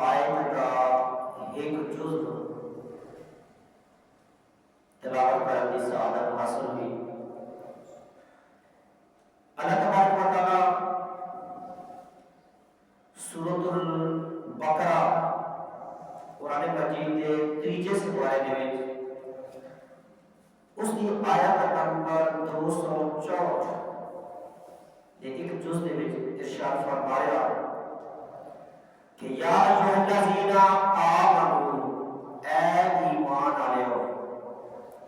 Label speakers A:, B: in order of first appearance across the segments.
A: آیت کا ایک جز تلاوت کرنے کی سعادت حاصل ہوئی۔ اللہ تبارک و تعالیٰ سورۃ البقرہ قرآن مجید کے تیجے سپارے دے وچ اس کی آیت نمبر 264 دے ایک جز دے وچ ارشاد فرمایا کہ یا ایھا الذین آمنو، اے ایمان والےو،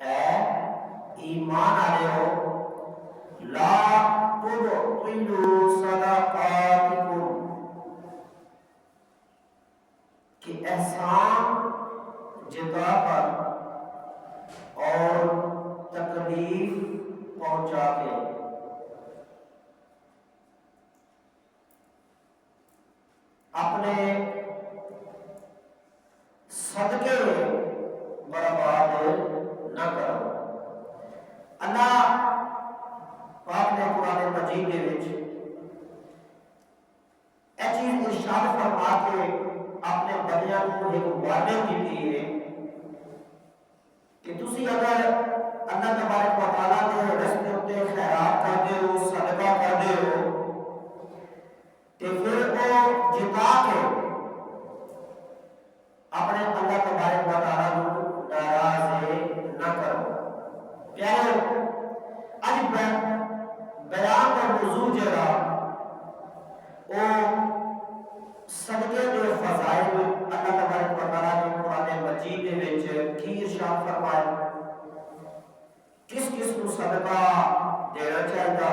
A: اے ایمان والےو، لا تبطلوا صدقاتکم، کہ احسان جتا پر اور تکلیف پہنچا کے اپنے صدقے برباد نہ کرو۔ اللہ پاک نے قرآن مجید کے وچ اے چیز ارشاد فرما کے اپنے بندیاں کو ایک وارننگ دی ہے کہ تسی اگر اللہ تبارک و تعالیٰ کے رستے اتے خیرات کرتے ہو، صدقہ کرتے ہو، تو پھر وہ جتا کے اپنے اللہ تبارک و تعالیٰ کو ناراض نہ کرو۔ پیارے اج بیان کا موضوع جڑا وہ صدقے کے فضائل اللہ تبارک و تعالیٰ نے قرآن مجید کے وچ کی ارشاد فرمایا، کس کس کو صدقہ دینا چاہیے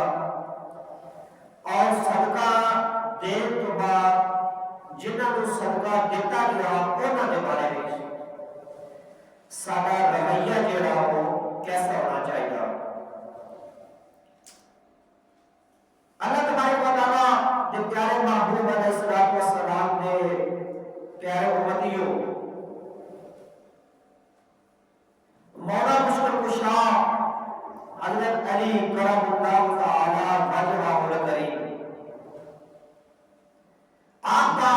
A: اور صدقہ دین تو بعد جنہاں کو صدقہ دیتا گیا انہاں دے بارے میں سارا رویہ جڑا وہ کیسا ہونا چاہیے۔ اللہ تبارک و تعالیٰ دے پیارے محبوب علیہ الصلوۃ والسلام دے پیارے امتیوں، مولا مشکل کشا حضرت علی کرم اللہ تعالی وجہہ الکریم، آپ کا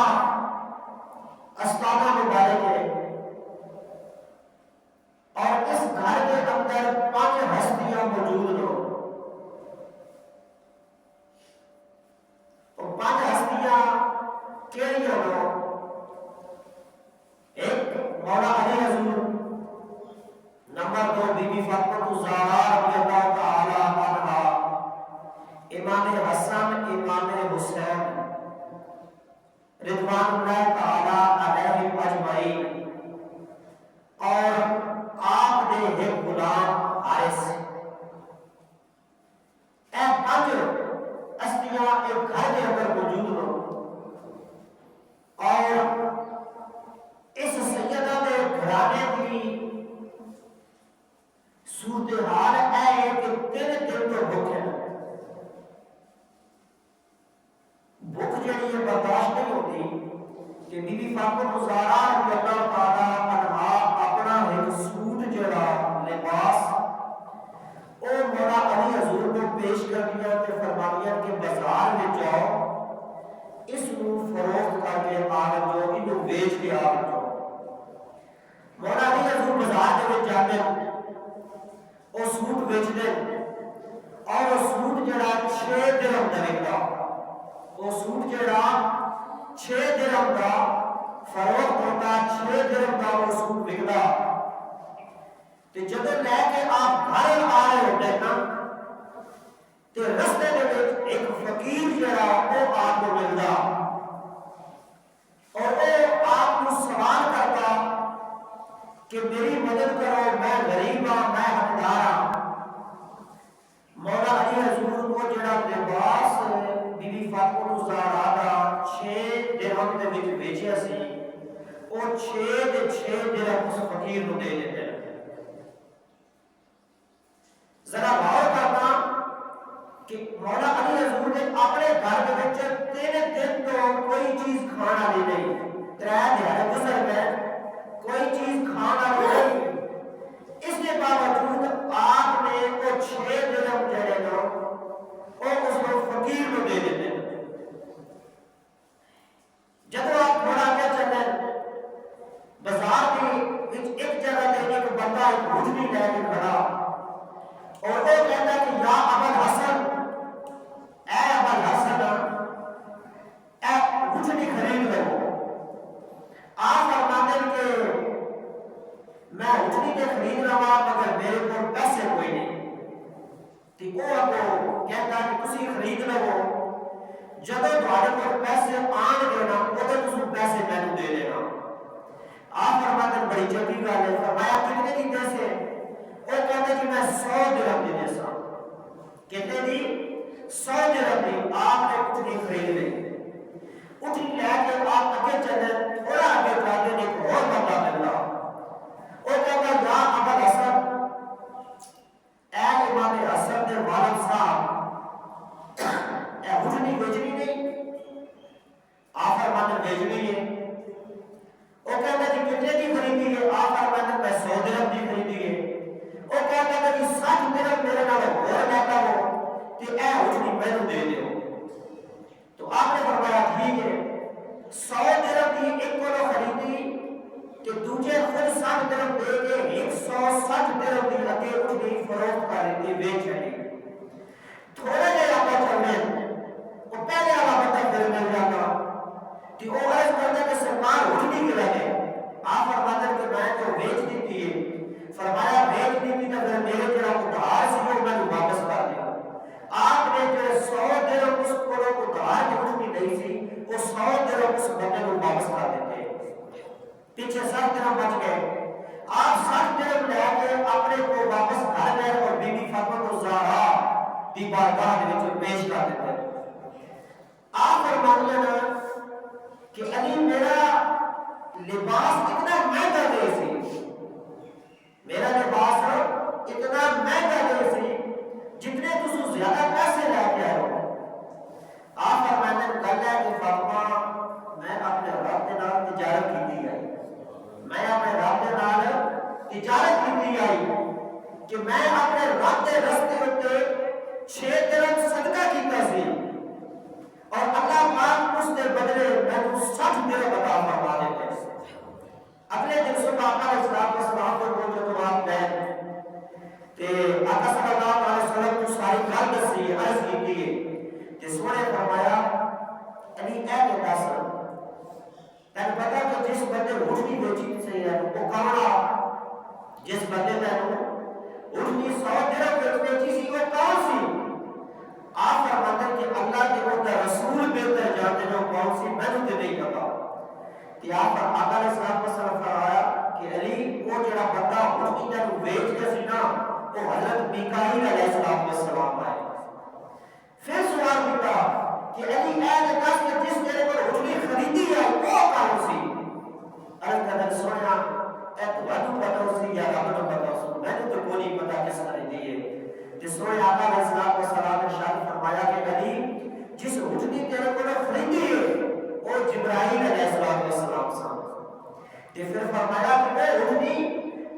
A: استانہ مبارک ہے اور اس گھر کے اندر 5 ہستیاں موجود ہو۔ تو 5 ہستیاں کیڑی ہو؟ ایک مولا علی حضور، نمبر 2 بی بی فاطمہ الزہرا رضی اللہ تعالی عنہا، امام حسن امام حسین رضوان اللہ تعالی علیہ اجمعین، اور آپ دے ایک غلام حارث۔ اے 5 ہستیاں ایک گھر کے اندر موجود ہو اور اس سیدہ دے گھرانے کی صورتحال ہے کہ 3 دن تو بھوک ہے، بھوک جڑی ہے برداشت نہیں ہوتی کہ بی بی فاطمہ الزہرا رضی اللہ تعالی عنہا اپنا ایک سوٹ جڑا لباس او مولا علی حضور کو پیش کر دیا کہ فرمایا کہ بازار میں جاؤ، اس کو فروخت کر کے آ جو انہوں بیچ کے آ جو۔ مولا علی حضور بازار کے میں جاتے وہ سوٹ بیچ دیں اور وہ سوٹ جڑا 6 درہم دا وکدا، وہ سوٹ جڑا 6 درہم دا فروخت ہوتا، 6 درہم دا وہ سوٹ وکدا۔ تے جدوں لے کے آپ گھر آ رہے ہوتے نا تے رستے دے وچ ایک فقیر جڑا وہ آپ کو ملدا اور وہ آپ کو سوال کرتا کہ میری مدد کرو، میں غریب ہاں، میں حقدار ہاں۔ مولا علی حضور کو جڑا لباس بی بی فاطمہ الزہرا دا 6 درہم دے وچ بیچیا سی، وہ 6 دے 6 درہم اس فقیر نو دے دیتے ہیں۔ ذرا غور کرنا کہ مولا علی حضور نے اپنے گھر کے وچ 3 دن تو کوئی چیز کھانا والی نہیں، 3 دن گزر گئے کوئی چیز کھانا نہیں، اس کے باوجود آپ نے وہ 6 درہم جڑے نا وہ اس کو فقیر کو دے دیتے۔ جب آپ تھوڑا کیا چلے وا مگر میرے کو پیسے کوئی نہیں تے او اگوں کہندا کہ تسی خرید لو جدوں تہاڈے کول پیسے آن گے نا اودوں تسی پیسے مینوں دے دینا آپ فرماتے ہیں بڑی چنگی گل ہے فرمایا کتنے دی پیسے وہ کہتے کہ میں 100 درہم دی دے سا کتنے دی 100 درہم دی آپ نے اٹھنی خرید لی اٹھنی لے کے آپ آگے چلے تھوڑا آگے چلے ایک اور بندہ ملا وہ کہتا یا ابا حسن اے امام حسن دے والد صاحب اے اٹھنی بیچنی نہیں آپ فرماتے بیچنی ہے وہ کہتا ہے کہ کتنے کی خریدی ہے آپ فرماتے ہیں میں 100 درہم کی خریدی ہے وہ کہتا ہے کہ 60 درہم میرے نال اور لیتا ہو کہ اے اٹھنی مینوں دے دیو تو آپ نے فرمایا ٹھیک ہے 100 درہم کی ایک کو خریدی کہ دوسرے خود 60 درہم دے کے 160 درہم کی اگے اٹھنی فروخت کر لیتی بیچ چلی تھوڑے دیر آپ چلنے وہ پہلے والا بندہ پھر مل جاتا کہ وہ عرض کرتا کہ سرکار اٹھنی کے لگے آپ فرماتے ہیں کہ میں تو بیچ دیتی ہے فرمایا بیچ دیتی تو پھر میرے جڑا ادھار سی وہ میں واپس کر دیا آپ نے جو 100 درہم اس کو ادھار کی اٹھنی نہیں سی وہ 100 درہم اس بندے کو واپس کر دیتے پیچھے 60 درہم بچ گئے آپ 60 درہم لے کے اپنے کو واپس گھر گئے اور بی بی فاطمہ زہرا دی بارگاہ میں پیش کر دیتے آپ فرماتے ہیں کہ علی میرا لباس اتنا مہنگا دے سی میرا لباس اتنا مہنگا دے سی جتنے تسو زیادہ پیسے لے کے آئے ہو آپ فرماتے ہیں گل ہے کہ فاطمہ میں اپنے رب کے نال تجارت کی آئی میں اپنے رب کے نال تجارت کی آئی کہ میں اپنے رب کے رستے ہوتے 6 درہم صدقہ کیتا سی اور اللہ پاک اس کے بدلے میں 60 درہم عطا فرما دیتے اگلے دن صبح آقا علیہ السلام کو جب آپ گئے تے آقا صلی اللہ علیہ وسلم کو ساری گل دسی عرض کی تے سونے فرمایا علی اے بتا سر تن پتہ کہ جس بندے اٹھنی بیچی سے ہے وہ کون جس بندے نے اٹھنی 100 درہم بیچی سی وہ کون سی آپ فرماتے ہیں کہ اللہ کے خدا رسول بہتر جانتے ہیں کون سی میں نے نہیں پتا کہ آپ آقا علیہ السلام کو سلام فرمایا کہ علی وہ جڑا بندہ اٹھنی جب بیچ کے سی نا وہ حضرت میکائیل علیہ السلام آئے پھر سوال کیا کہ علی اے دس کہ جس میرے کو اٹھنی خریدی ہے وہ کون سی عرض کرنے سونا اے تو پتا سی یا رب کو پتا سی میں نے تو کوئی نہیں پتا کس خریدی ہے جس نے آقا علیہ السلام نے شان فرمایا کہ علی جس اٹھنی تیرے کو خریدی ہے وہ جبرائیل علیہ السلام تے پھر فرمایا کہ وہ اٹھنی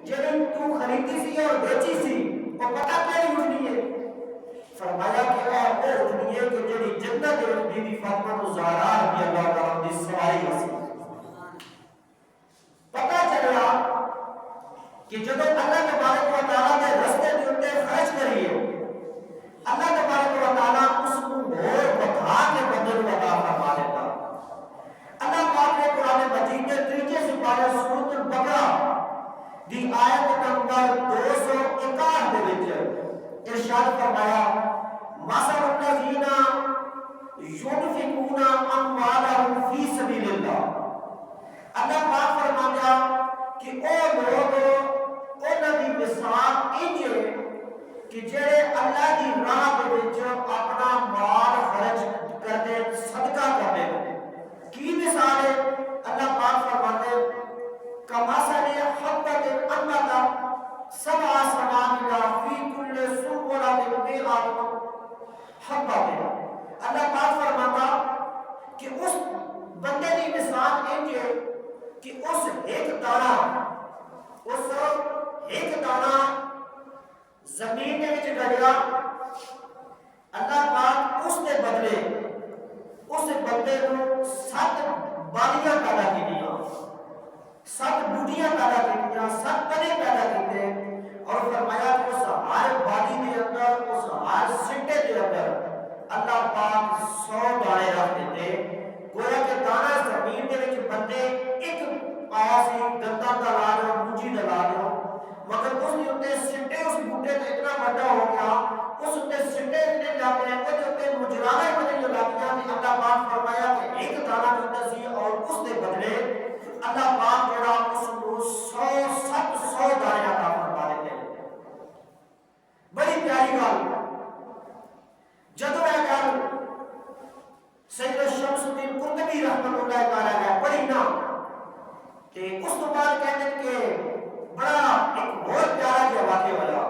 A: جڑی تو خریدی سی اور بیچی سی وہ پتہ کیڑی اٹھنی ہے فرمایا کہ وہ اٹھنی ہے کہ جڑی جنت دے بی بی فاطمہ زہرا رضی اللہ تعالی عنہ دی سواری سی پتہ چلا کہ جب اللہ تبارک و تعالی کے راستے دے اوپر خرچ کریے اللہ تبارک و تعالی اس کو اور بڑھا کے بدل عطا فرما دیتا اللہ پاک نے قرآن مجید میں 3 سپارہ سورۃ البقرہ دی آیت نمبر 261 دے وچ ارشاد فرمایا مثل الذین ينفقون اموالهم فی سبیل اللہ اللہ پاک فرماتا کہ او لوگ انہاں دی مثال انج ہے کہ جڑے اللہ دی راہ دے وچ اپنا مال خرچ کردے صدقہ کردے کی مثال ہے اللہ پاک فرماتے کمثل حبۃ انبتت 7 سنابل فی کل سنبلۃ مئۃ حبۃ اللہ پاک فرماتا کہ اس بندے دی مثال انج ہے کہ اس ایک دانہ زمین میں گڑیا اللہ پاک اس کے بدلے اس بندے کو 7 بالیاں پیدا کیتیاں 7 بوٹیاں پیدا کیتیاں 7 تنے پیدا کیتے اور فرمایا کہ اس ہر بالی کے اندر اس ہر سٹے کے اندر اللہ پاک 100 دانے رکھ دیتے گویا کہ دانا زمین کے وچ بندے ایک پایا سی گندا دا لا لو مونجی دا لا لو مگر اس کے اتنے سٹے اس بوٹے کا اتنا بڑا ہو گیا، اس اتنے سٹے اتنے جاتے ہیں، وہ اتنے مجرانہ اتنے جو لگیاں کہ اللہ پاک فرمایا کہ ایک دانہ جو سی اور اس کے بدلے اللہ پاک جڑا اس کو 700 دانے عطا فرما دیتے ہیں۔ بڑی پیاری گل جدوں یہ گل سید شمس الدین قرطبی رحمۃ اللہ تعالی علیہ پڑھی نا تے اس تو بعد کہتے ہیں کہ بڑا ایک بہت پیارا جو واقعہ ہوا۔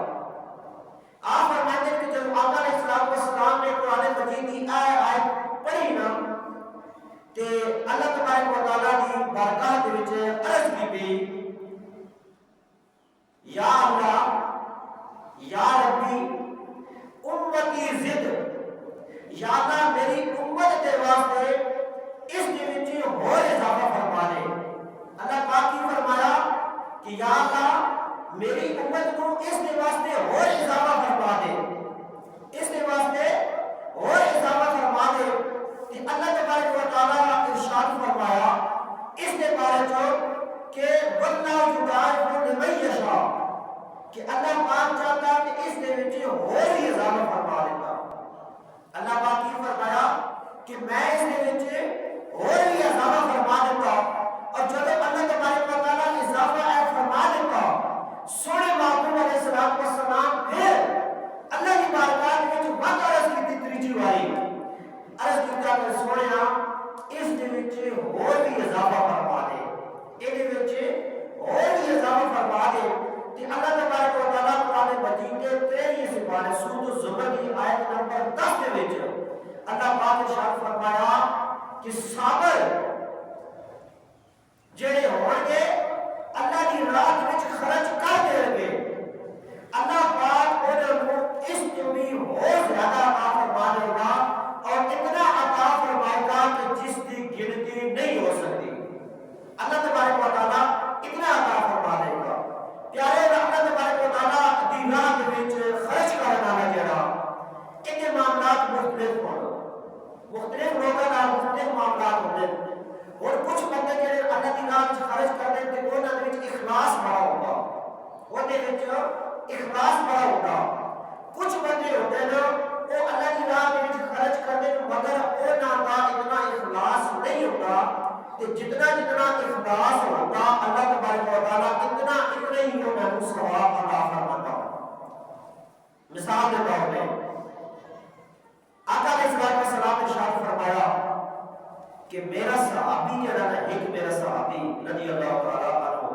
A: آپ فرماتے ہیں کہ جب آقا علیہ السلام نے قرآن مجید کی آیت پڑھی نا تے اللہ تبارک و تعالیٰ کی بارگاہ دے وچ عرض کی یا اللہ یا ربی امتی زد، یا اللہ میری امت کے واسطے اس دے وچ اور اضافہ فرما دے۔ اللہ پاک کی فرمایا کہ یا اللہ میری امت کو اس کے واسطے اور اضافہ فرما دے، اس کے واسطے اور اضافہ فرما دے۔ کہ اللہ تبارک و تعالیٰ نے ارشاد فرمایا اس کے بارے جو کہ واللہ یضاعف لمن یشاء، کہ اللہ پاک چاہتا کہ اس کے وچ اور بھی اضافہ فرما دیتا۔ اللہ پاک کی فرمایا کہ میں اس کے وچ اور بھی اضافہ فرما دیتا، اور جب اللہ تبارک و تعالیٰ نے اضافہ فرما دیتا، سونے محبوب علیہ السلام پھر اللہ کی بارگاہ میں جو بات عرض کی تھی تیجی والی عرض کیا کہ سونے اس دے وچ اور بھی اضافہ فرما دے، اس دے وچ اور بھی اضافہ فرما دے۔ کہ اللہ تبارک و تعالیٰ قرآن مجید کے 13 سپارے سورۃ الزمر کی آیت نمبر 10 کے وچ اللہ پاک نے ارشاد فرمایا کہ صابر جڑے ہون گے اللہ کی راہ وچ خرچ کر دیں گے، اللہ پاک انہاں کو اس تو بھی اور زیادہ عطا فرما دے گا، اور اتنا عطا فرمائے گا کہ جس کی گنتی نہیں ہو سکتی۔ اللہ تبارک و تعالیٰ اتنا عطا فرما دے گا۔ پیارے اللہ تبارک و تعالیٰ دی راہ وچ خرچ کرنے والا جڑا ان معاملات مختلف لوگوں کا مختلف معاملات ہوتے ہیں، اور کچھ بندے جڑے اللہ دی راہ وچ خرچ کرتے ہیں انہاں دے وچ اخلاص بڑا ہوتا، اودے وچ اخلاص بڑا ہوتا۔ کچھ بندے ہوتے ہیں وہ اللہ کی راہ وچ خرچ کرتے ہیں مگر انہاں دا اتنا اخلاص نہیں ہوتا، کہ جتنا اخلاص ہوتا اللہ تبارک و تعالیٰ اتنا ہی انہاں کو ثواب عطا فرماتا۔ مثال کے طور پہ آقا علیہ السلام نے ارشاد فرمایا کہ میرا صحابی جڑا ہے، ایک میرا صحابی رضی اللہ تعالیٰ عنہ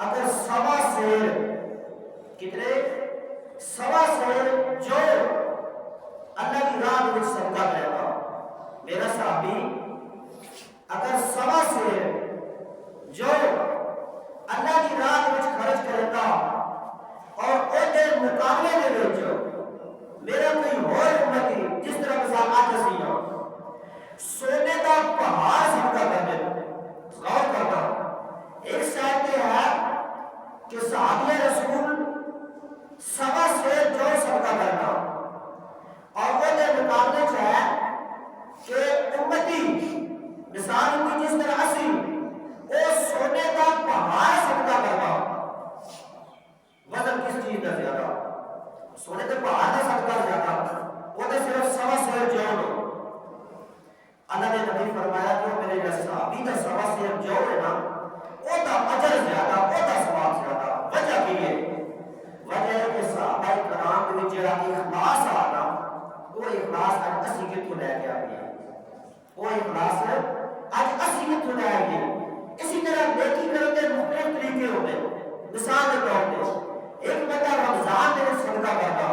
A: اگر سوا سیر کتنے سوا سیر جو اللہ کی راہ میں صدقہ کرے گا، میرا صحابی اگر سوا سیر جو اللہ کی راہ میں خرچ کرے گا، اور اودے مقابلے دے وچ میرا کوئی اور امتی جس طرح مثال آج سی سونے کا پہاڑ صدقہ کر دے، غور کرنا ایک سائڈ پہ ہے کہ صحابی رسول سوا سیر جو صدقہ کرنا، اور وہ مقابلے سے ہے کہ امتی مثال کی جس طرح اسی وہ سونے کا پہاڑ صدقہ کرنا، وزن کس چیز کا زیادہ؟ سونے کے پہاڑ کا صدقہ زیادہ، وہ تو صرف سوا سیر جو اللہ نے نبی فرمایا کہ میرے صحابی کا سوا سیر جو ہے نا وہ دا اجر زیادہ، وہ دا ثواب زیادہ۔ وجہ کی ہے وجہ ہے کہ صحابہ کرام میں جڑا اخلاص آنا، وہ اخلاص اج اسی کتوں لے کے آئی ہے، وہ اخلاص اج اسی کتوں لے آئی ہے۔ اسی طرح نیکی کرنے کے مختلف طریقے ہوتے ہیں۔ مثال کے طور پہ ایک بندہ رمضان میں صدقہ کرتا،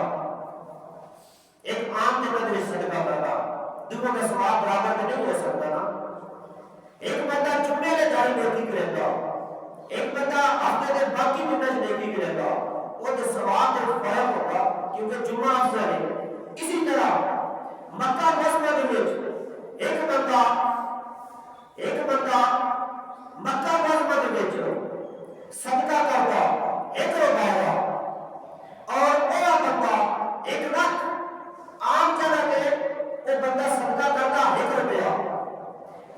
A: ایک عام دن میں صدقہ کرتا، دونوں کا ثواب برابر میں نہیں ہو سکتا نا۔ ایک بندہ جمعے میں جاری نیکی کرے گا، ایک بندہ ہفتے کے باقی دنوں میں نیکی کرے گا، وہ تو ثواب میں فرق ہوگا کیونکہ جمعہ افضل ہے۔ اسی طرح مکہ معظمہ میں ایک بندہ مکہ معظمہ میں صدقہ کرتا 1 روپے کا، اور وہ بندہ 1 لاکھ عام جگہ پہ وہ بندہ صدقہ کرتا 1 روپیہ،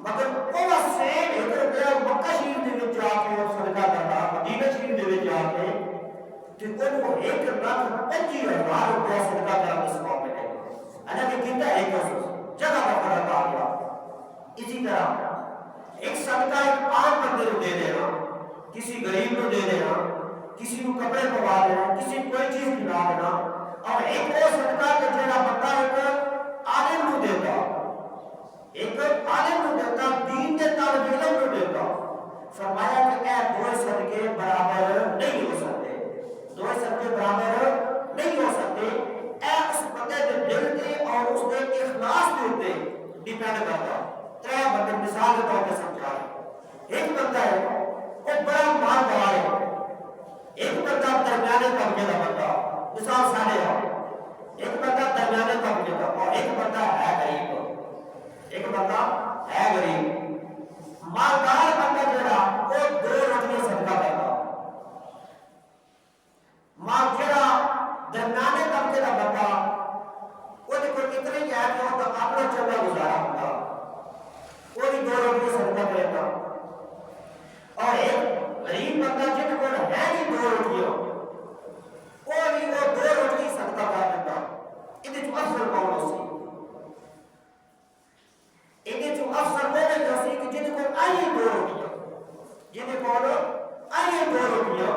A: مگر وہ سیم 1 روپیہ مکہ شریف دے وچ جا کے صدقہ کرتا، مدینہ شریف دے وچ جا کے کسی غریب کو دے دینا، کسی کو کپڑے پوا دینا، کسی کو کوئی چیز کھلا دینا، اور ایک وہ صدقہ کہ جڑا بندہ ایک عالم کو دیتا، ایک عالم کو دیتا، دین کے طالب علم کو دیتا، فرمایا کہ اے دو صدقے برابر نہیں ہو سکتے، دو صدقے برابر نہیں ہو سکتے، اے اس بندے کے دل کے اور اس کے اخلاص کے اوپر ڈیپینڈ کرتا۔ ترے بندے مثال کے طور پہ سمجھا رہے، ایک بندہ ہے وہ بڑا مالدار ہے، ایک بندہ درمیانے طبقے کا بندہ، مثال سارے ہے، ایک بندہ درمیانے طبقے کا اور ایک بندہ ہے غریب، ایک بندہ ہے غریب۔ مالدار بندہ جڑا وہ 2 روٹیاں صدقہ کرتا، مال جڑا درمیانے طبقے کا بندہ وہ دیکھو اتنے کیا کہ وہ اپنا چلنا گزارا ہوتا، وہ بھی 2 روٹیاں صدقہ کرتا، اور ایک غریب بندہ جن کو ہے نہیں 2 روٹیاں وہ بھی وہ 2 روٹی صدقہ کر دیتا۔ یہ جو افضل کون ہو سی، یہ جو افضل وہ ہے سی کہ جن کو آئی 2 روٹیاں، جن کو آئی 2 روٹیاں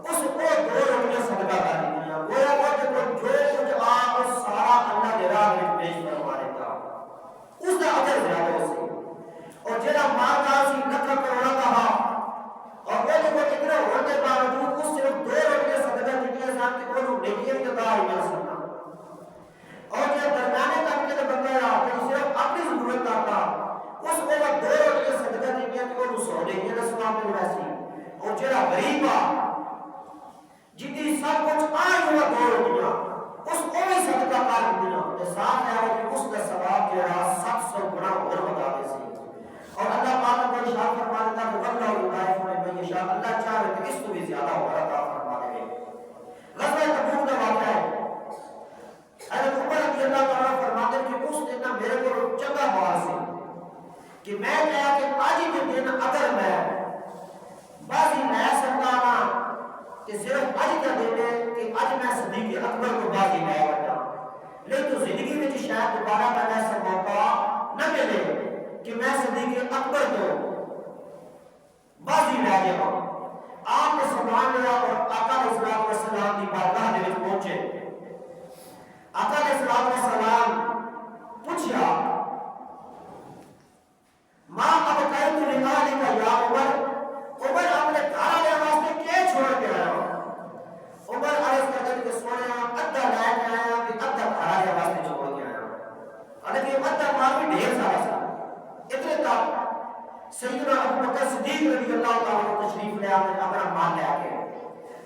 A: اس کو 2 روٹیاں صدقہ کر دیتی، گویا وہ جو کچھ آپ سارا اللہ کے راہ میں پیش کروا دیتا، اس کا اجر زیادہ ہو سی۔ اور جڑا مالدار سی لکھا کروڑا کہا اور وہ جو اتنے ہونے کے باوجود اس صرف 2 روٹیاں صدقہ دیتی سان کہ وہ نیکیاں کے دار ہی مل سکتا، اور جو درمیانے طبقے کا بندہ ہے کہ صرف اپنی ضرورت کرتا اس کو وہ 2 روٹیاں صدقہ دیتی کہ وہ 100 نیکیاں کا ثواب مل ویسی، اور جڑا غریب آ جتنی سب کچھ آئی ہوا 2 روٹیاں اس کو بھی صدقہ کر دینا، احسان ہے کہ اس کا ثواب جڑا 700 گنا اور بتا دے سی۔ اور اللہ پاک کو ارشاد فرما دیتا ہے واللہ یضاعف لمن یشاء، اللہ چاہے تو اس کو بھی زیادہ اور عطا فرما دے۔ غزوہ تبوک کا واقعہ ہے، حضرت عمر رضی اللہ تعالیٰ فرماتے ہیں کہ اس دن میرے کو چنگا مال سی کہ میں کہا کہ آج کے دن اگر میں بازی لے سکتا نا کہ صرف آج کا دن ہے کہ آج میں صدیق اکبر کو بازی لے بٹا، لیکن تو زندگی میں شاید دوبارہ میں ایسا موقع نہ ملے کہ میں صدیق اکبر کو بازی لے جاؤں۔ آپ نے سامان لیا اور آقا علیہ الصلوۃ والسلام کی بارگاہ میں پہنچے، آقا علیہ الصلوۃ والسلام پوچھا ماں اب قائم لمالی کا یا عمر، عمر آپ نے گھر والے واسطے کیا چھوڑ کے آیا؟ عمر عرض کرتے کہ سونا ادھا لے کے آیا کہ ادھا گھر والے واسطے چھوڑ کے آیا، حالانکہ ادھا مال بھی ڈھیر سارا سا۔ اتنے تک سیدنا ابو بکر صدیق رضی اللہ تعالیٰ عنہ تشریف لے آتے اپنا مال لے آ کے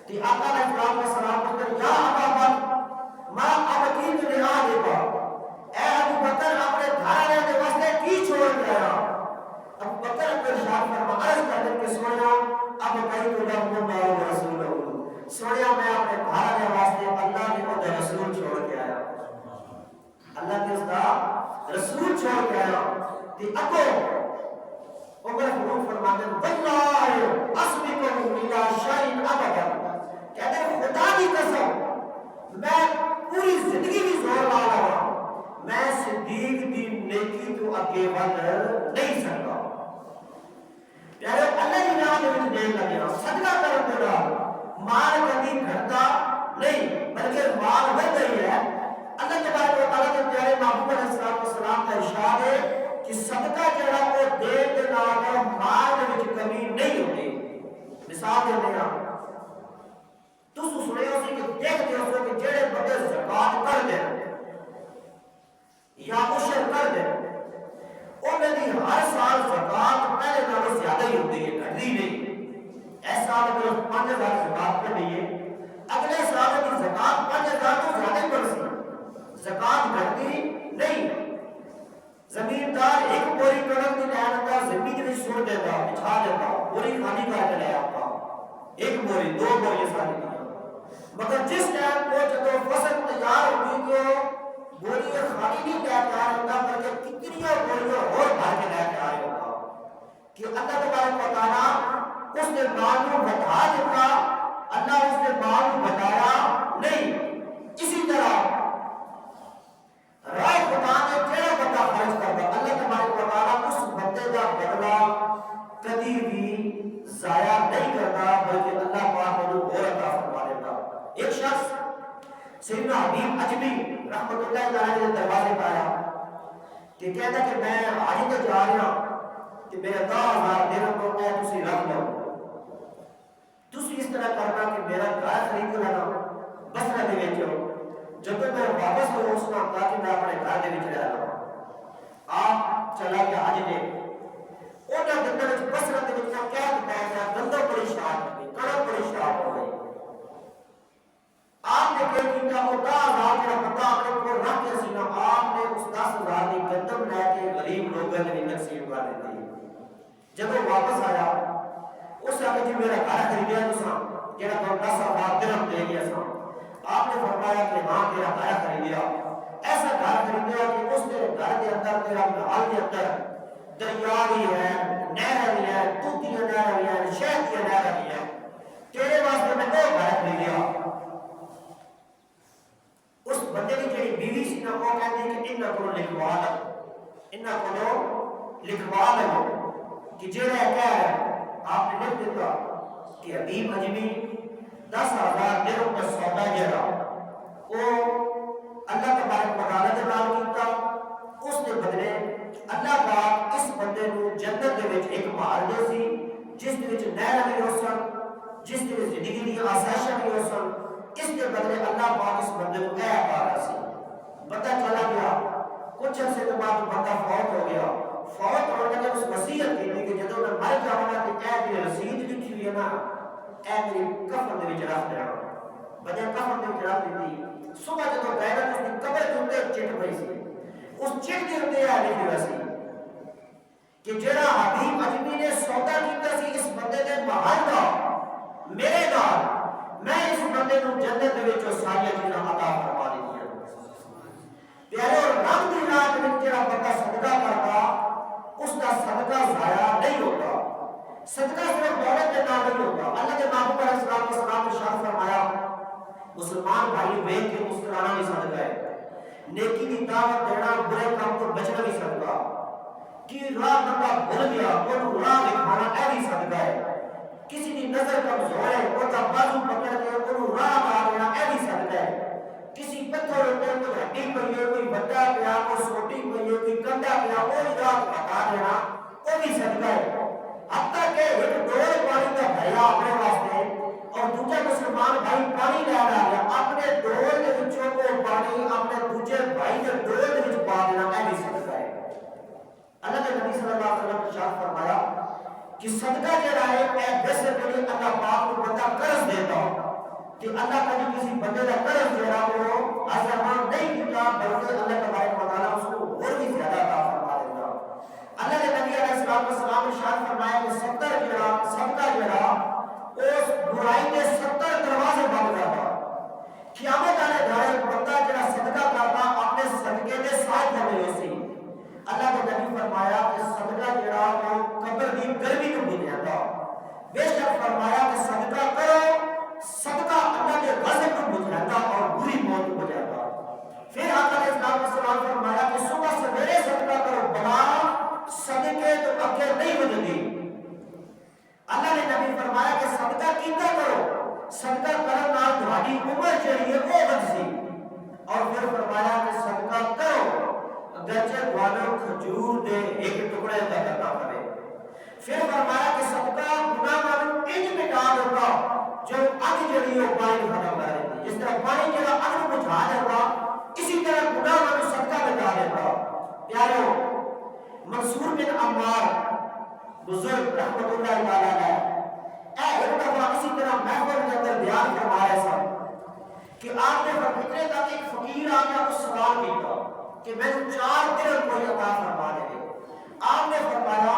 A: کہ آقا علیہ السلام کو یا ابا بکر ما ابقیت لآلک، اے ابو بکر اپنے گھر والے کے واسطے کی چھوڑ کے آیا؟ ابو بکر کو ارشاد فرما عرض کرتے کہ سونا اب قیت لهم اللہ ورسولہ، سونا میں اپنے گھر والے واسطے اللہ کے اور رسول چھوڑ کے آیا، اللہ کے اس کا رسول چھوڑ کے آیا۔ کہ ابو عمر حضور فرماتے ہیں واللہ اسبقکم الی شیء ابدا، کہتے ہیں خدا کی قسم میں پوری زندگی بھی زور لا رہا ہوں، میں صدیق دی نیکی تو آگے بڑھ نہیں سکتا۔ پیارے اللہ کی راہ میں دین لگا، صدقہ کرنے کا مال کبھی گھٹتا نہیں بلکہ مال بڑھ رہی ہے۔ اللہ تبارک و تعالیٰ کے پیارے محبوب علیہ السلام کا ارشاد ہے کہ صدقہ جڑا وہ دین دے نال مال دے وچ کمی نہیں ہوتی۔ مثال دے دینا تس سنے ہو سی کہ دیکھتے ہو کہ جڑے بڑے زکات کر دے یا عشر کر دے انہوں نے ہر سال زکات پہلے نالوں زیادہ ہی ہوتی ہے، گھٹتی نہیں۔ اس سال اگر 5000 زکات کرنی ہے اگلے سال کی زکات 5000 تو زیادہ پڑ سی، زکات گھٹتی نہیں۔ زمیندار ایک بوری کڑک کی لے آتا، زمین میں چھوڑ دیتا، بچھا دیتا، بوری خالی کر کے لے آتا، ایک بوری 2 بوری ساری دیا، مگر جس ٹائم وہ جب فصل تیار ہوئی تو بوری خالی نہیں لے کے آ رہا بلکہ کتنی بوریاں اور بھر کے لے کے آ رہا ہوتا کہ اللہ تبارک و تعالیٰ اس نے مال کو بتا دیتا، اللہ اس نے مال کو بتایا نہیں۔ اسی طرح رائے خدا نے جڑا بندہ خرچ کرتا اللہ تبارک و تعالیٰ اس بندے کا بدلہ کبھی بھی ضائع نہیں کرتا بلکہ اللہ پاک انہوں اور عطا فرما دیتا. ایک شخص سیدنا حبیب عجمی رحمت اللہ تعالیٰ کے دروازے پہ آیا کہ کہتا کہ میں حج تے جا رہا کہ میرا 10,000 درہم کو میں تسی رکھ لو. تسی اس طرح کرنا کہ میرا گھر خرید لینا بسرا دے وچ جب میں واپس پہنچنا تاکہ میں اپنے گھر دے وچ رہ لواں. آپ چلا گیا حج دے اونا دنوں وچ بسرا دے وچ قید پہ گیا, گندو بڑی شاعت ہوئی, کڑک بڑی شاعت ہو گئی. آپ نے کہ کیا وہ 10,000 کا بندہ اپنے کو رکھ کے سینا, آپ نے اس 10,000 کی گندم لے کے غریب لوگوں نے تقسیم کر دی. جب وہ واپس آیا اس نے کہا جی میرا گھر خریدیا تساں جڑا 10,000 درہم دے گیا سا. آپ نے فرمایا کہ ہاں تیرا گھر خریدیا, ایسا گھر خریدیا کہ اس کے گھر کے اندر تیرا محل کے اندر دریا بھی ہے, نہر بھی ہے, دودھ کی نہر بھی ہے, شہد کی نہر بھی ہے. تیرے واسطے میں وہ گھر خریدیا. اس بندے کی جڑی بیوی سی نا وہ کہندی کہ انہاں کو لکھوا لو, انہاں کو لکھوا لو کہ جڑا کہہ رہا. آپ نے لکھ دیتا کہ حبیب عجمی 10,000 درہم کا سودا جڑا وہ اللہ تبارک و تعالی نے نال کیتا. اس کے بدلے اللہ پاک اس بندے کو جنت دے وچ ایک محل دے سی جس دے وچ نہر بھی ہو سن, جس دے وچ زندگی دی آسائشاں بھی ہو سن. اس کے بدلے اللہ پاک اس بندے کو اے عطا کر سی. بندہ چلا گیا, کچھ عرصے کے بعد بندہ فوت ہو گیا. فوت ہونے کے اس وصیت کی کہ جدوں میں مر جاواں کہ اے میری رسید لکھی ہوئی ہے نا اے میری کفن دے وچ رکھ دینا. بندے کفن دے وچ رکھ دی. صبح جدوں گئے نا اس دی قبر دے اوپر چٹ پئی سی. اس چٹ دے اوپر اے لکھیا ہوا سی کہ جڑا حبیب عجمی نے سودا کیتا سی اس بندے دے محل دا میرے نال, میں اس بندے کو جنت دے وچ ساری چیزاں عطا فرما دیتیاں. پیارے رب دی رات وچ جڑا بندہ صدقہ کردا اس کا صدقہ ضائع نہیں ہوتا. صدقہ صرف دولت کے نام نہیں ہوتا. اللہ کے محبوب علیہ الصلوۃ والسلام نے ارشاد فرمایا مسلمان بھائی ویکھ کے مسکرانا بھی صدقہ ہے, نیکی کی دعوت دینا, برے کام تو بچنا بھی صدقہ. کہ راہ بندہ بھول گیا اور راہ دکھانا اے بھی صدقہ ہے. کسی کی نظر کمزور ہے اور کا بازو پکڑ کے انہوں راہ مار دینا اے بھی صدقہ ہے. کسی پتھر ہوتے کوئی ہڈی پئی ہے, کوئی بڑا پیا, کوئی سوٹی پئی ہے, کوئی کنڈا پیا, وہ راہ ہٹا دینا وہ بھی صدقہ ہے. حتیٰ کہ ایک ڈول پانی کا بھریا اپنے واسطے اور دوسرا مسلمان بھائی پانی لے آ گیا, اپنے ڈول کے وچوں کو پانی اپنے دوسرے بھائی کے ڈول کے وچ پا دینا اے بھی صدقہ ہے. اللہ کے نبی صلی اللہ علیہ وسلم نے ارشاد فرمایا کہ صدقہ جڑا ہے اے ویسے بڑی اللہ پاک کو بندہ قرض دیتا کہ اللہ کا کسی بندے کا قرض جڑا وہ آسمان نہیں دیتا بلکہ اللہ تبارک و تعالی اس کو اور بھی زیادہ عطا فرما دیتا. اللہ کے نبی علیہ السلام نے ارشاد فرمایا کہ صدقہ جڑا اس برائی کے 70 دروازے بند کرتا. قیامت والے دن بندہ جڑا صدقہ کرتا اپنے صدقے کے ساتھ ہوے سی. اللہ کے نبی فرمایا کہ صدقہ جڑا وہ قبر کی گرمی کو بجھاتا. بے شک فرمایا کہ صدقہ کرو, صدقہ اللہ کے غضب کو بجھاتا اور بری موت کو بجھاتا. پھر آقا علیہ السلام نے فرمایا کہ صبح سویرے صدقہ کرو بلا صدقے تو اگے نہیں بجھدی. اللہ نے نبی فرمایا کہ صدقہ کیتا کرو, صدقہ کرن نال تہاڈی عمر جڑی ہے وہ بڑھسی. اور پھر فرمایا کہ صدقہ کرو اگرچہ تھانوں کھجور دے ایک ٹکڑے کا عطا کرے. پھر فرمایا کہ صدقہ گناہاں نوں انج مٹا دیتا جو اگ جڑی وہ پانی ختم کر دیتی. جس طرح پانی جڑا اگ کو بجھا دیتا اسی طرح گناہاں نوں صدقہ مٹا دیتا. پیارو منصور بن عمار بزرگ رحمت اللہ تعالی علیہ ایک دفعہ اسی طرح محفل کے اندر بیان فرمایا سا کہ آپ نے فتنے کا ایک فقیر آ گیا اس سوال کیا کہ میں 4 درہم کوئی عطا فرما دے. آپ نے فرمایا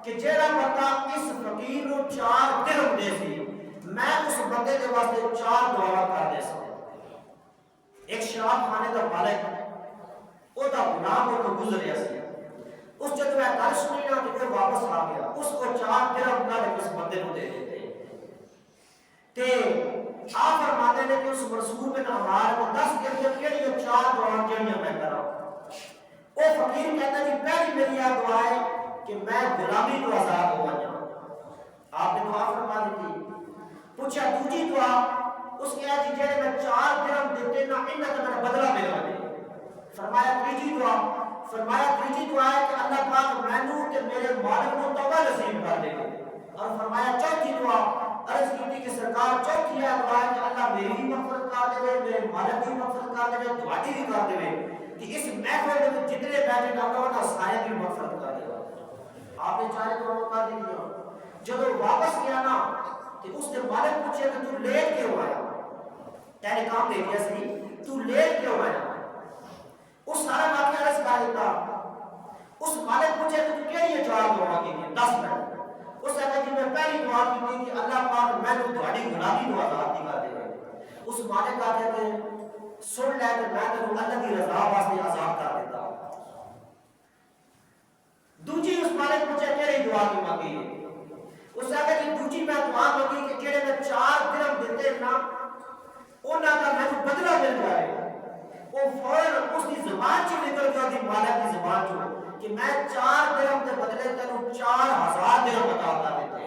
A: کہ جیڑا بندہ اس فقیر کو 4 درہم دے سی میں اس بندے کے واسطے 4 دعا کر دے سکتا. ایک شراب خانے کا مالک وہ دا غلام وہ تو گزریا سی. اس جب میں گل سنی نا تو پھر واپس آ گیا, اس کو 4 درہم کا اس بندے کو دے دیتے. تے آپ فرماتے ہیں کہ اس منصور بن عمار کو 10 درہم کیڑی 4 دعا جڑیاں میں کراں. وہ فقیر کہتا جی پہلی میری یہ دعا ہے کہ میں غلامی تو آزاد ہو جاؤں. پوچھا دوجی دعا اس کے آج جڑے میں 4 درہم دیتے نا انہاں دا میں بدلہ ملنا دے. فرمایا تیجی دعا ہے کہ اللہ پاک مینوں تے میرے مالک کو توبہ نصیب کر دے. اور فرمایا چوتھی دعا عرض کی کہ سرکار چوتھی ہے دعا ہے کہ اللہ میری بھی مغفرت کر دے میرے مالک کی مغفرت کر دے تہاڈی بھی کر دے کہ اس محفل میں جتنے بیٹھے نا انہاں سارے کی مغفرت کر دے. آپ نے چاہے تو موقع دیا جب واپس گیا نا تو اس نے مالک پوچھا کہ تو لیٹ کیوں آیا تیرے کام دے دیا سی تو لیٹ کیوں آیا. اس سارا واقعہ عرض کر دیتا. اس مالک پوچھے کہ تو کیڑی جواب دعا کی 10 منٹ. اس نے کہا کہ میں پہلی دعا کی تھی کہ اللہ پاک میں تو تہاڈی غلامی تو آزاد کر دے. اس مالک کا کہ سن لے کہ میں تینوں اللہ کی رضا واسطے آزاد کر دیتا. دوجی اس مالک پوچھے کیڑی دعا کی مانگی. اس نے کہا کہ دوجی میں دعا مانگی کہ جڑے میں 4 درہم دیتے نا انہاں دا مینوں بدلہ مل جائے. وہ فوراً اس کی زبان سے نکل گیا دی مالک کی زبان سے کہ میں 4 درہم کے بدلے تینوں 4000 درہم عطا کر دیتے.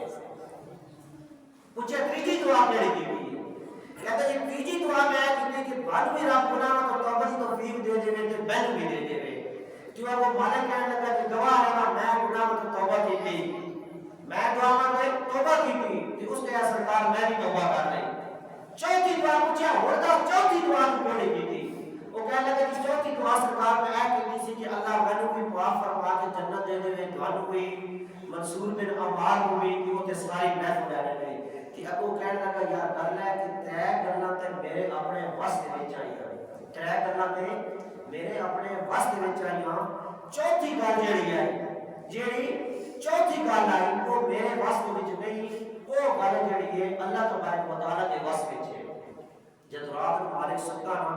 A: پوچھا تیجی دعا کیڑی کی؟ کہتا جی تیجی دعا میں ہے کہ بعد میں رب گناہ کو توبہ کی توفیق دے دے تے بہن بھی دے دے. کیوں وہ مالک کہنے لگا کہ گواہ ہے نا میں گناہ کو توبہ کی تھی میں دعا میں توبہ کی تھی کہ اس کے سرکار میں بھی توبہ کر رہی. چوتھی دعا پوچھا ہوتا چوتھی دعا کیڑی کی تھی؟ وہ کہنے لگا کہ چوتھی دعا سرکار میں ہے کہ کسی کہ اللہ مینوں بھی معاف فرما کے جنت دے دے تانوں بھی منصور بن عمار کو بھی کہ وہ تے ساری محفل لے لے کہ ابو کہنے لگا یار گل ہے کہ 3 گلاں تے میرے اپنے وس دے وچ آئیاں 3 گلاں تے میرے اپنے وس دے وچ آئیاں. چوتھی گل جیڑی چوتھی گل آئی وہ میرے وس دے وچ نہیں وہ گل جیڑی ہے اللہ تبارک و تعالی دے وس وچ ہے. جد رات کو مالک ستا نا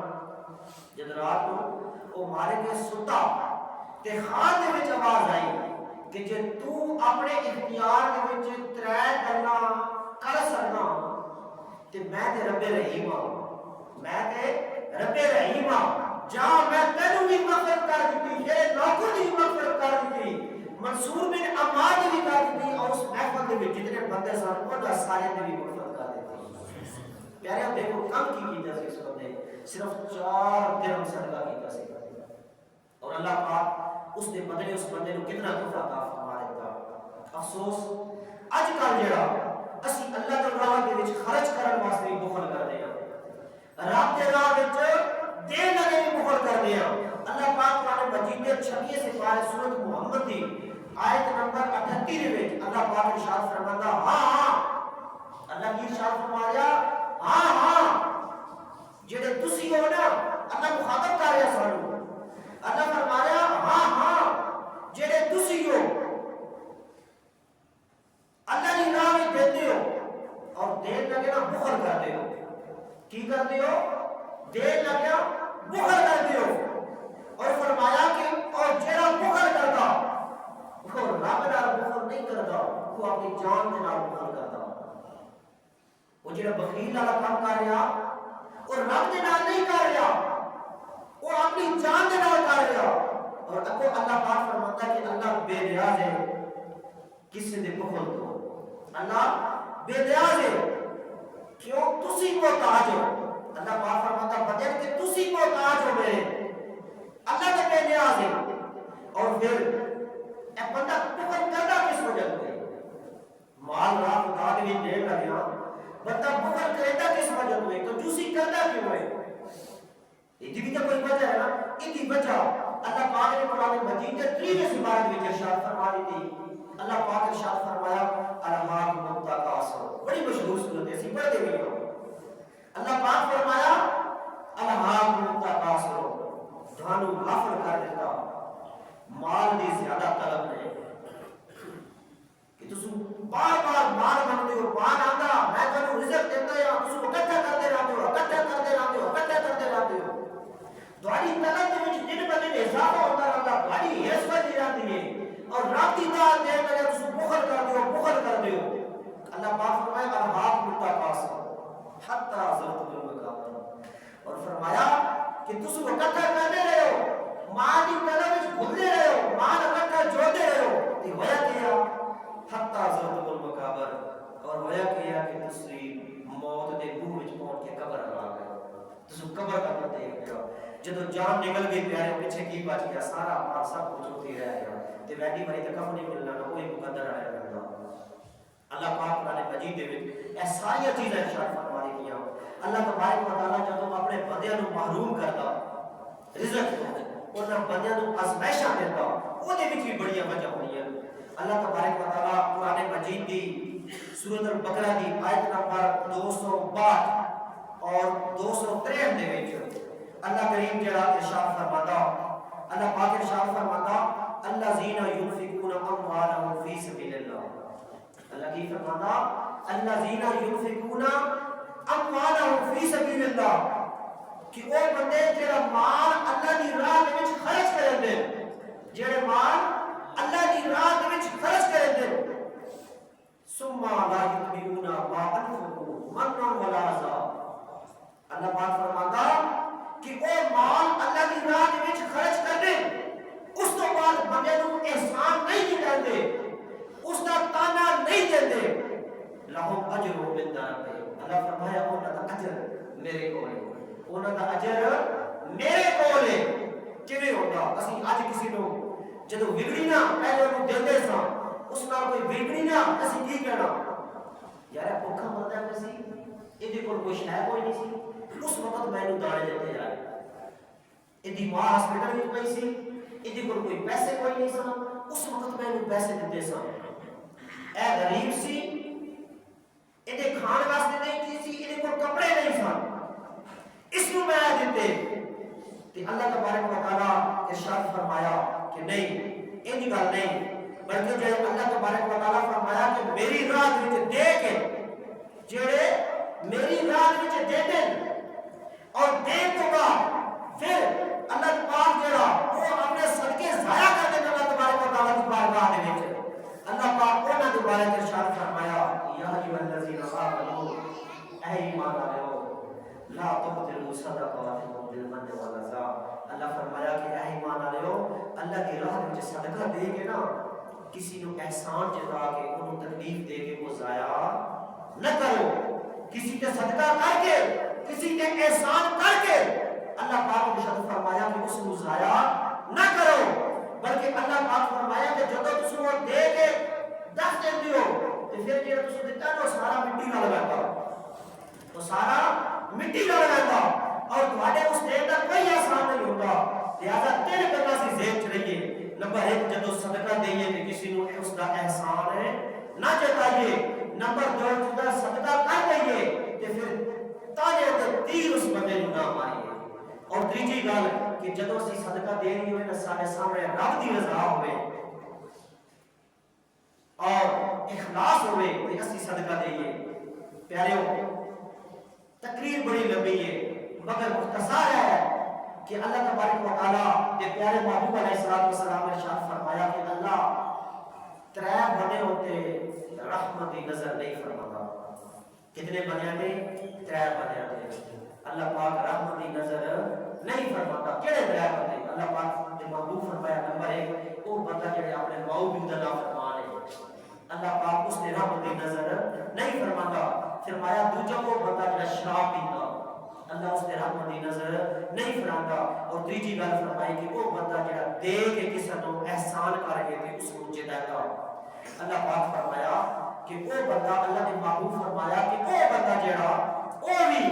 A: جد رات کو وہ مالک ستا تے خان دے وچ آواز آئی کہ جے تو اپنے اختیار دے وچ 3 گلاں کر سکنا تے میں تے رب رحیم جا میں تینوں بھی مغفرت کر دیتی میرے نوکر دی مغفرت کر دیتی منصور بن عمار دی بھی کر دیتی اور اس محفل دے وچ جتنے بندے سن انہاں سارے دی بھی مغفرت کر دیتی. پیارے دیکھو کم کی کیتا سی اس بندے صرف 4 درہم صدقہ کیتا سی اور اللہ پاک اس دے بدلے اس بندے نو کتنا تحفہ عطا فرما دیتا. افسوس اج کل جڑا اسی اللہ دے راہ دے وچ خرچ کرن واسطے بخل کردے ہاں رب دے راہ وچ دین لگے بخل کردے ہاں. اللہ پاک قرآن مجید دے 26 سپارے سورۃ محمد دی آیت نمبر 38 دے وچ اللہ پاک ارشاد فرماتا ہاں اللہ کی ارشاد فرمایا ہاں جڑے تسی ہو نا اللہ مخاطب کر رہا سانو اللہ فرمایا ہاں جڑے تسی ہو اللہ کی راہ میں دیتے ہو اور دین لگے نا بخل کرتے ہو. کی کرتے ہو؟ دین لگے بخل کرتے ہو. اور فرمایا کہ اور جڑا بخل کرتا وہ رب نال بخل نہیں کرتا وہ اپنی جان دے نال بخل کرتا. وہ جڑا بخیل والا کام کر رہا اور رب دے نال نہیں کر رہا وہ اپنی جان دے نال کر رہا. اور اگوں اللہ پاک فرماتا ہے کہ اللہ بے نیاز ہے کسی دے بخل تو اللہ بے نیاز ہے کیوں تسی محتاج ہو. اللہ پاک فرماتا بندے کہ تسی محتاج ہو میرے اللہ تے بے نیاز ہے. اور پھر اے بندہ بخل کردا کس وجہ سے مال رات خدا دے وچ دے لگیا بندہ بخل کردا کس وجہ سے کنجوسی کردا کیوں ہے؟ یہ بھی تو کوئی وجہ ہے نا. ایدی وجہ اللہ پاک نے قرآن مجید کے 3 سپارے وچ ارشاد فرما دی. اللہ پاک ارشاد فرمایا الہاکم التکاثر بڑی مشہور سورت ہے اسی پڑھتے ہوئے ہو. اللہ پاک فرمایا الہاکم التکاثر تھانو غافل کر دیتا مال دی زیادہ طلب ہے کہ تسو بار بار مال منگتے ہو مال آندا میں تانوں رزق دیتا یا تسو اکٹھا کرتے رہتے ہو تہاڈی طلب دے وچ دن ب دن اضافہ ہوتا رہتا تہاڈی حیث بڑھتی جاتی ہے اور رب دی اطاعت دے کر تسو بخل کردے ہو. اللہ پاک فرمایا الہاکم التکاثر حتی زرتم المقابر اور فرمایا کہ تسو اکٹھا کرتے رہے ہو مال دی طلب وچ گھلتے رہے ہو مال اکٹھا جوڑتے رہے ہو تے ہویا کیا حتی زرتم المقابر اور ہویا کیا کہ تسی جان نکل گئی پیارے پیچھے کی بچ گیا سارا مال سب کچھ ہوتی رہ گیا تے ویڈی مری تے کف نہیں ملنا نہ کوئی مقدر آیا کرنا اللہ پاک قرآن مجید دے وچ اے ساری چیزاں ارشاد فرما دتیاں اللہ تبارک و تعالی جدوں اپنے بندیاں نوں محروم کردا رزق تو انہاں بندیاں نوں آزمائشاں دیندا او دے وچ بھی بڑی وجہ ہونی ہے اللہ تبارک و تعالی قرآن مجید دی سورۃ البقرہ دی آیت نمبر 262 اور 263 دے وچ اللہ کریم جڑا ارشاد فرماتا اللہ پاک ارشاد فرماتا الذین ينفقون اموالهم فی سبیل اللہ اللہ کی فرماتا الذین ينفقون اموالهم فی سبیل اللہ کہ وہ بندے جڑا مال اللہ دی راہ دے وچ خرچ کرن دے جڑے مال اللہ دی راہ دے وچ خرچ کرن دے ثم لا یتبعون ما انفقوا منا ولا عذا اللہ پاک فرماتا کہ وہ مال اللہ کی راہ دے وچ خرچ کرنے اس تو بعد بندے نوں احسان نہیں دیندے اس دا تانا نہیں دیندے لہم اجر من ربہم اللہ فرمایا انہاں دا اجر میرے کول ہے انہاں دا اجر میرے کول ہے کیویں ہوندا اسی اج کسی نوں جدوں وگڑی نہ پہلے انہوں دیندے ساں اس نال کوئی وگڑی نہ اسی کی کہنا یار بھوکا مردا ہے سی ایدے کول کوئی شے کوئی نہیں سی اس وقت میں نے دانے دیتے جائے ایدی ماں ہاسپٹل میں پئی سی ایدی کول کوئی پیسے کوئی نہیں سن اس وقت میں نے پیسے دیتے سن اے غریب سی ایدے کھان واسطے نہیں کی سی ایدے کول کپڑے نہیں سن اس کو میں دیتے تے اللہ تبارک و تعالی ارشاد فرمایا کہ نہیں ایدی گل نہیں بلکہ جو اللہ تبارک و تعالی فرمایا کہ میری راہ وچ دے کے جڑے میری راہ وچ دے دین اور دے تو بعد پھر اللہ پاک جڑا وہ اپنے صدقے ضائع کر دے اللہ تبارک و تعالی کی بارگاہ دے وچ اللہ پاک انہاں دے بارے ارشاد فرمایا یا ایھا الذین آمنوا اے ایمان والو لا تبطلوا صدقاتکم بالمن والعذا اللہ فرمایا کہ اے ایمان والو اللہ کی راہ وچ صدقہ دے کے نا کسی نو احسان جتا کے انہوں تکلیف دے کے وہ ضائع نہ کرو کسی کے صدقہ کر کے کسی کے احسان کر کے اللہ پاک نے ارشاد فرمایا کہ اس کو ضائع نہ کرو بلکہ اللہ پاک فرمایا کہ جب تم وہ دے کے دس دے دیو تو پھر جے تم دیتا نا سارا مٹی نہ لگاتا تو سارا مٹی نہ لگاتا اور تمہارے اس دین کا کوئی احسان نہیں ہوتا لہذا تین گلاں سی ذہن چ رہیے نمبر 1 جدو صدقہ دئیے کہ کسی نو اس کا احسان ہے نہ جتائیے نمبر 2 جدو صدقہ کر دئیے تے پھر تانے تے تیر اس بندے نو نہ مارئیے اور تیجی گل کہ جدو اسی صدقہ دے رہی ہوئے نا سارے سامنے رب دی رضا ہوئے اور اخلاص ہوئے تے اسی صدقہ دئیے پیاریو تقریر بڑی لمبی ہے مگر مختصر ہے کہ اللہ تبارک و تعالی کے پیارے محبوب علیہ السلام نے ارشاد فرمایا کہ اللہ ترے بنے ہوتے رحمت کی نظر نہیں فرماتا کتنے بنے نے ترے بنے ہوتے اللہ پاک رحمت کی نظر نہیں فرماتا کیڑے ترے بنے اللہ پاک نے محبوب فرمایا نمبر 1 وہ بندہ جڑے اپنے ماؤ بھی دا فرمان ہے اللہ پاک اس نے رحمت کی نظر نہیں فرماتا فرمایا دوجا وہ بندہ جڑا شراب پیندا اللہ اس نے رحمت کی نظر نہیں فرماتا اور تیجی گل فرمائی کہ وہ بندہ جڑا دے کے کسی نو احسان کر کے تے اس کو جتاتا اللہ پاک فرمایا کہ وہ بندہ اللہ نے محبوب فرمایا کہ وہ بندہ جڑا وہ بھی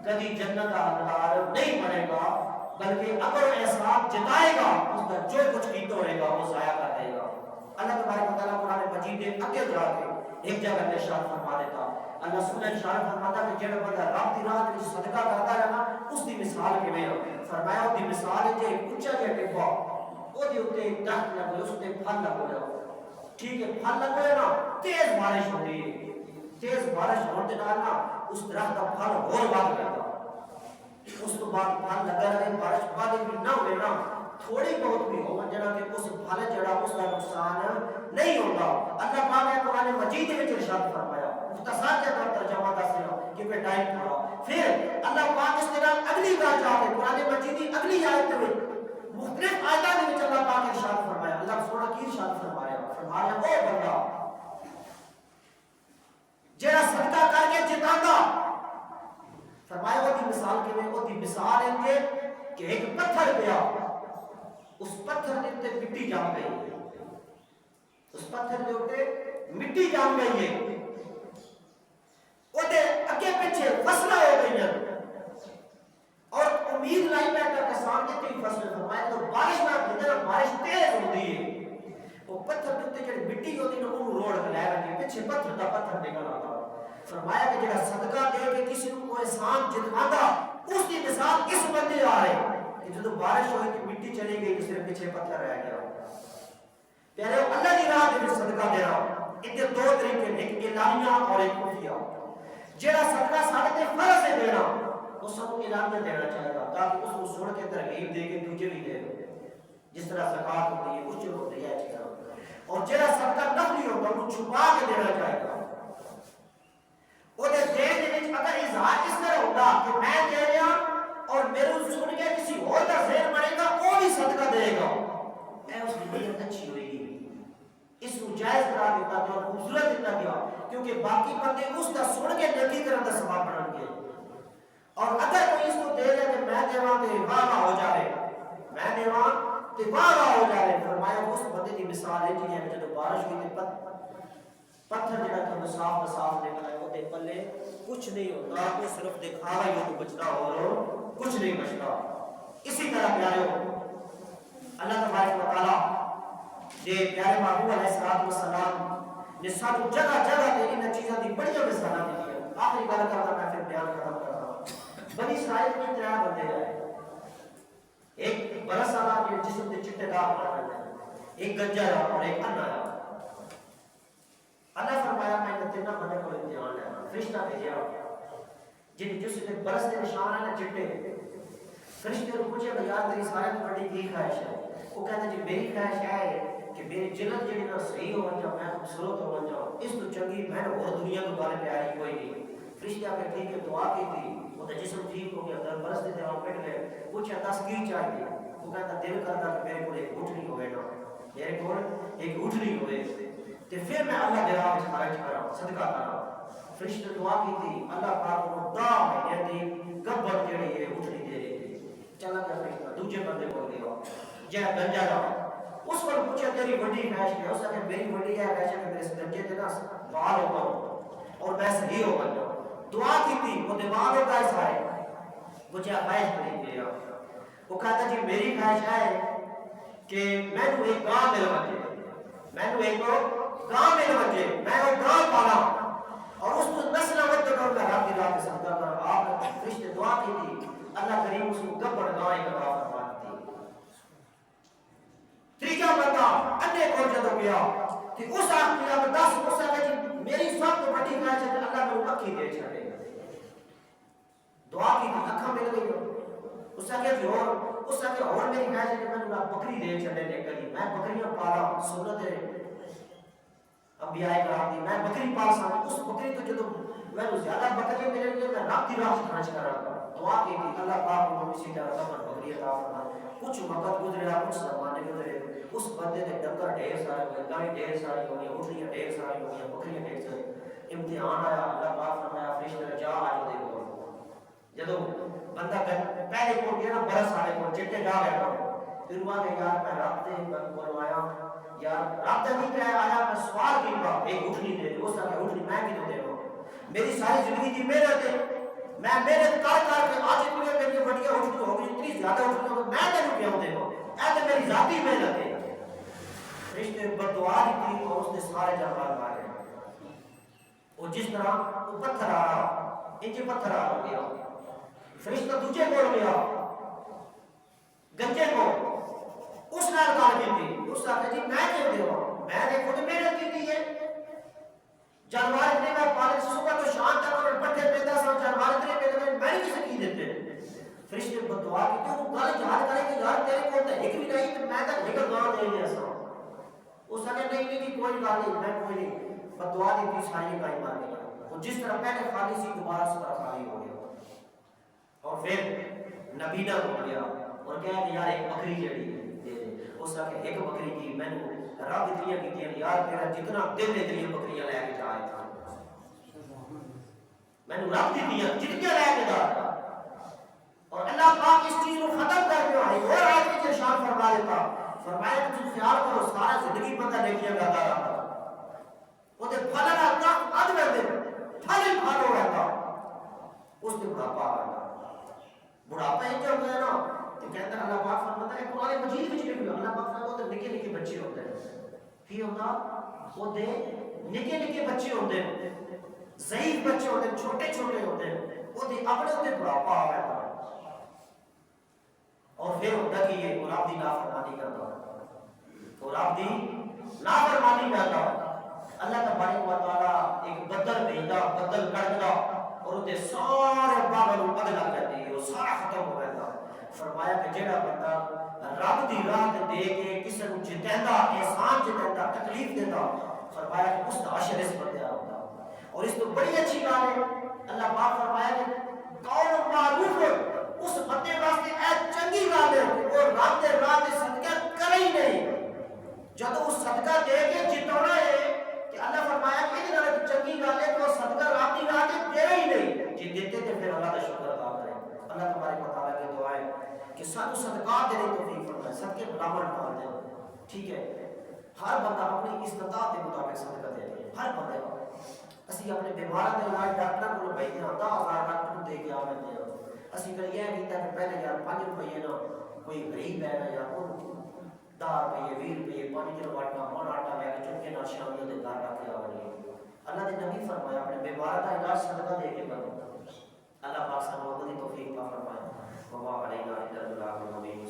A: کبھی جنت کا حقدار نہیں بنے گا بلکہ اگر احسان جتائے گا اس کا جو کچھ کیتا ہوئے گا وہ ضائع کر دے گا اللہ تبارک و تعالی قرآن مجید کے آگے جا کے ایک جگہ ارشاد فرما دیتا اللہ سبحانہ اشارہ فرماتا کہ جڑا بندہ رب دی راہ وچ صدقہ کرتا ہے نا اس دی مثال کیویں ہے فرمایا اس دی مثال ہے کہ اونچا جہا ٹیبا او دے اوتے درخت لگے اس تے پھل لگے ہو ٹھیک ہے پھل لگے نا تیز بارش ہوندی ہے تیز بارش ہونے دے نال نا اس درخت دا پھل ہور واد جاندا اس تو بعد پھل لگا رہے بارش بعد بھی نہ ہوے نا تھوڑی بہت بھی ہو جڑا کہ اس پھل جڑا اس کا نقصان نہیں ہوتا اللہ پاک نے قرآن مجید میں ارشاد فرمایا مختصر جا کر ترجمہ دسیا کیونکہ ٹائم تھوڑا پھر اللہ پاک اس کے نال اگلی بات جاتے قرآن مجید کی اگلی آیت میں مختلف آیات میں اللہ پاک ارشاد فرمایا اللہ سبحانہ کی ارشاد فرمایا او بندہ جڑا صدقہ کر کے جتاتا فرمایا وہ دی مثال کے میں وہ دی مثال ہے کہ ایک پتھر گیا اس پتھر کے اوپر مٹی جم گئی، اس پتھر کے اوپر مٹی جم گئی ہے، وہ اگے پیچھے فصلیں ہو گئی ہیں اور امید لائی بیٹھا کسان کے تین فصل فرمایا تو بارش نہ ہوتی ہے، بارش تیز ہوتی ہے، وہ پتھر کے اوپر جڑی مٹی ہوتی ہے وہ روڑ کے لے رہی ہے، پیچھے پتھر کا پتھر نکل آتا۔ فرمایا کہ جڑا صدقہ دے کے کسی کو احسان جتواتا اس کی مثال اس بندے آ رہے کہ جب بارش ہوئی کہ مٹی چلی گئی تو صرف پیچھے پتھر رہ گیا۔ پیارے اللہ کی راہ میں صدقہ دے رہا ان کے دو طریقے، ایک اعلانیہ اور ایک خفیہ۔ جڑا صدقہ سارے تے فرض ہے دینا وہ سب کو اعلانیہ دینا چاہے گا تاکہ اس کو سن کے ترغیب دے کے دوسرے بھی دے دو، جس طرح زکات ہوتی ہے کچھ ہوتی ہے چیزاں، اور جڑا صدقہ نفلی ہوتا ہے وہ چھپا کے دینا چاہے گا۔ وہ دے دین اگر اظہار اس طرح ہوتا کہ میں دے رہا اور میرے سن کے کسی اور کا ذہن بنے گا وہ بھی صدقہ دے گا، اے اس کی نیت اچھی ہوئے گی، اس کو جائز قرار دیتا گیا اور خوبصورت دیتا گیا کیونکہ باقی بندے اس کا سن کے نیکی کرنے کا سبب بنن گے۔ اور اگر کوئی اس کو دے دے کہ میں دیواں تے واہ ہو جائے، میں دیواں تے واہ ہو جائے، فرمایا اس بندے کی مثال ہے جی ہے جب بارش ہوئی تے پتھر جڑا کہ صاف صاف نکلا ہے وہ دے پلے کچھ نہیں ہوتا، وہ صرف دکھاوا ہی تو بچتا اور کچھ نہیں بچتا۔ اسی طرح پیارے اللہ تبارک و تعالی دے پیارے محبوب علیہ السلام نے سانو جگہ جگہ تے ان چیزاں دی بڑی مثالاں دی ہیں۔ آخری گل کردا میں پھر بیان ختم کردا۔ بنی اسرائیل میں ترے بندے آئے، ایک برس والا جو جسم دے چٹے داغ بن گئے، ایک گنجا اور ایک انا ہے۔ اللہ فرمایا میں تینوں بندے کو امتحان لینا، فرشتہ بھیجا جن جس نے برس کے نشان ہے نا چٹے، فرشتے نے پوچھا یار تیری سارے تو بڑی کی خواہش ہے؟ وہ کہتا جی میری خواہش ہے کہ میری جلد جڑی نا صحیح ہو جا، میں خوبصورت ہو جا، اس تو چنگی میں نے اور دنیا کو بارے پیاری کوئی نہیں۔ فرشتہ کہ ٹھیک ہے دعا کی تھی، وہ تو جسم ٹھیک ہو گیا، در برس دے ہم پٹ گئے، پوچھا دس کی چاہیے؟ وہ کہتا دل کرتا کہ میرے کو ایک اٹھنی ہوئے نا، میرے کو ایک اٹھنی ہوئے تے پھر میں اللہ دے راہ وچ خرچ کراں، صدقہ کراں۔ فرشتے دعا کی تھی، اللہ پاک کو دا مہینے دی گبر جڑی ہے اٹھنی دے رہی تھی۔ چلا گیا فرشتہ دوسرے بندے کو گیا جہاں گنجا تھا، اس کو پوچھا تیری بڑی خواہش کیا؟ اس نے میری بڑی ہے خواہش ہے کہ میرے اس گنجے تے نا بال ہو کر اور میں صحیح ہو کر جاؤں۔ دعا کی تھی وہ دیوار ہو گئے سارے، وہ چاہے خواہش نہیں دیا، وہ کہتا جی میری خواہش ہے کہ میں نے ایک گاں مل بچے، میں نے ایک گاں مل بچے، میں وہ گاں پالا اور اس کو نسل وقت کر میں رب کی راہ میں صدقہ کر۔ آپ نے فرشتے دعا کی تھی، اللہ کریم اس کو گبر گائے کا راہ فرما دی۔ تیجا بندہ انے کو جدو گیا کہ اس آخری اب 10 اس نے جی میری سب تو بڑی خواہش ہے کہ اللہ میرے اکھی دے چھڑے۔ دعا کی تھی اکھاں مل گئی، اس نے کہا اور اس نے کہا اور میری خواہش ہے کہ میں بکری دے چھڑے لے کری، میں بکریاں پالا، سنت انبیاء کرام دی، میں بکری پال سکتا، اس بکری تو جدو میں زیادہ بکریاں ملے گی میں رب کی راہ خرچ کراں۔ دعا کی تھی اللہ پاک کو اسی طرح کا بکری عطا فرما۔ کچھ وقت گزرا، کچھ زمانے گزرے، اس بندے نے ڈنگر ڈھیر سارے ہوئے، گائیں ڈھیر ساری ہو گئی، اٹھنیاں ڈھیر ساری ہو گئی، بکریاں ڈھیر ساری۔ امتحان آیا، اللہ پاک فرمایا فرشتے جا آج دے کو جدو بندہ پہلے کو گیا نا برس والے کو چٹے جا گیا، پھر وہاں کہ یار میں رب دے کو آیا یار رب دے نہیں کہا آیا میں سوال کیتا ایک اٹھنی دے اس نے کہا اٹھنی میں کیوں دے رہا ہوں؟ میری ساری زندگی کی محنت ہے، میں محنت کر کے آج اتنی میری بڑی اٹھنی ہو گئی، اتنی زیادہ اٹھنی ہو گئی، میں تینوں کیوں دے رہا ہوں؟ اے تو میری ذاتی محنت ہے۔ فرشتے بدعا کی اور اس نے سارے جانور مارے، وہ جس طرح وہ پتھر آ رہا انچ پتھر آ گیا، فرشتہ دوجے کو گیا گنجے کو اس نے گل کی، اس نے کہا جی میں کیوں دے رہا ہوں؟ میں نے خود محنت کی ہے، جانور اتنے میں پالے صبح تو شام تک اور پٹھے پیدا سا جانور اتنے پیدا میں نے کسے کی دیتے؟ فرشتے بدعا کی تو گل یاد کرے کہ یار تیرے کو تو ایک بھی نہیں تو میں تو ایک گاں دے دیا سا۔ اس نے نہیں نہیں کوئی گل نہیں، میں کوئی نہیں، بدعا دی تھی ساری گائے مار گیا، وہ جس طرح پہلے خالی سی دوبارہ اس طرح خالی ہو گیا۔ اور پھر نبینا ہو گیا اور کہا کہ یار ایک بکری جڑی دے دے، اس نے کہ ایک بکری کی میں نے رب اتنیاں کی یار تیرا جتنا دل نے تیری بکریاں لے کے جائے تھا، میں نے رب دی جتنیاں لے کے جا، اور اللہ پاک اس چیز کو ختم کر کے آئی اور فرمایا کہ تم خیال کرو سارا زندگی بندہ نیکیاں کرتا رہتا وہ تے پھل نہ تک اد ویندے پھل ہی پھل ہو رہتا اس دے بڑھاپا آ رہا بڑھاپا یہ جو ہوتا ہے نا تو کہتا ہے اللہ پاک فرماتا ہے قرآن مجید وچ لکھیا اللہ پاک فرماتا ہے نکے نکے بچے ہوتے ہیں کی ہوتا وہ دے نکے نکے بچے ہوتے ہیں ضعیف بچے ہوتے ہیں چھوٹے چھوٹے ہوتے ہیں وہ دے اپنے ہوتے بڑھاپا آ رہا ہے اور پھر ہوتا کہ یہ اور آپ دی نافرمانی کرتا اور آپ دی نافرمانی کرتا اللہ تبارک و تعالی ایک بدل بھیجا بدل کڑکدا اور وہ سارے پاگل اگ لگ جاتی ہے وہ سارا ختم ہو جاتا فرمایا کہ جڑا بندہ رب دی راہ دے کے کسی نو جتیندا احسان جتیندا تکلیف دیندا فرمایا کہ اس دا اشر اس بندے دا ہوتا اور اس تو بڑی اچھی بات ہے اللہ پاک فرمایا کہ قول معروف اس بندے واسطے اے چنگی گل ہے وہ رب دے راہ دے صدقہ کرے ہی نہیں جب اس صدقہ دے کے جتونا ہے کہ اللہ فرمایا کہ یہ نال چنگی گل ہے کہ وہ صدقہ رب دی راہ دے دے ہی نہیں جے دیتے تے پھر اللہ دا شکر ادا کرے اللہ تبارک و تعالی کی دعا ہے کہ سانو صدقات دینے کی توفیق فرمائے صدقے برابر ڈال دے ٹھیک ہے ہر بندہ اپنی استطاعت کے مطابق صدقہ دے دے ہر بندے کو اسی اپنے بیماراں دے علاج ڈاکٹر کو بھیجتے ہیں 10,000 ڈاکٹر کو دے کے آوندے ہیں اسی کل یہ کیتا کہ پہلے یار 5 روپے نا کوئی غریب ہے نا یار وہ 10 روپے 20 روپے 5 کلو آٹا من آٹا لے کے چکے نہ شامیوں دے گھر رکھ کے آوے اللہ دے نبی فرمایا اپنے بیمار کا علاج صدقہ دے کے کرو اللہ پاک سانو عمل دی توفیق عطا فرمائے وما علینا الا البلاغ المبین